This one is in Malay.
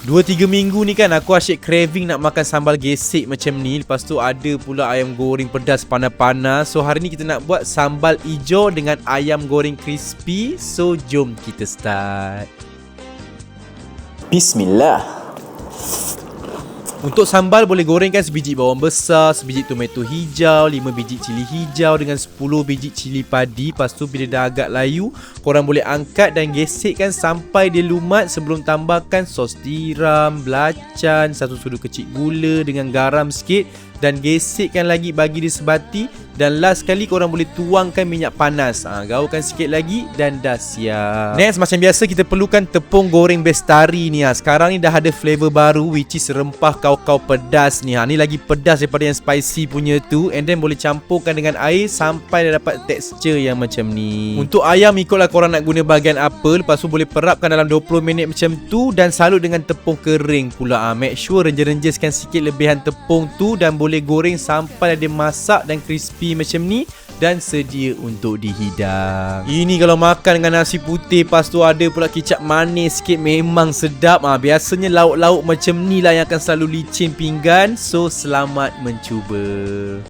2-3 minggu ni kan aku asyik craving nak makan sambal gesek macam ni. Lepas tu ada pula ayam goreng pedas panas-panas. So hari ni kita nak buat sambal ijo dengan ayam goreng crispy. So jom kita start. Bismillah. Untuk sambal boleh gorengkan sebiji bawang besar, sebiji tomato hijau, 5 biji cili hijau dengan 10 biji cili padi. Lepas tu bila dah agak layu, korang boleh angkat dan gesekkan sampai dia lumat sebelum tambahkan sos tiram, belacan, 1 sudu kecil gula dengan garam sikit dan gesekkan lagi bagi dia sebati. Dan last sekali korang boleh tuangkan minyak panas. Gaulkan sikit lagi dan dah siap. Next, macam biasa kita perlukan tepung goreng bestari ni. Sekarang ni dah ada flavor baru which is rempah kau-kau pedas ni. Ni lagi pedas daripada yang spicy punya tu. And then boleh campurkan dengan air sampai dah dapat tekstur yang macam ni. Untuk ayam ikutlah korang nak guna bahagian apa. Lepas tu boleh perapkan dalam 20 minit macam tu. Dan salut dengan tepung kering pula. Make sure renjes-renjeskan sikit lebihan tepung tu. Dan boleh goreng sampai dia masak dan crispy macam ni dan sedia untuk dihidang. Ini kalau makan dengan nasi putih, lepas tu ada pula kicap manis sikit, memang sedap. Biasanya lauk-lauk macam ni lah yang akan selalu licin pinggan. So selamat mencuba.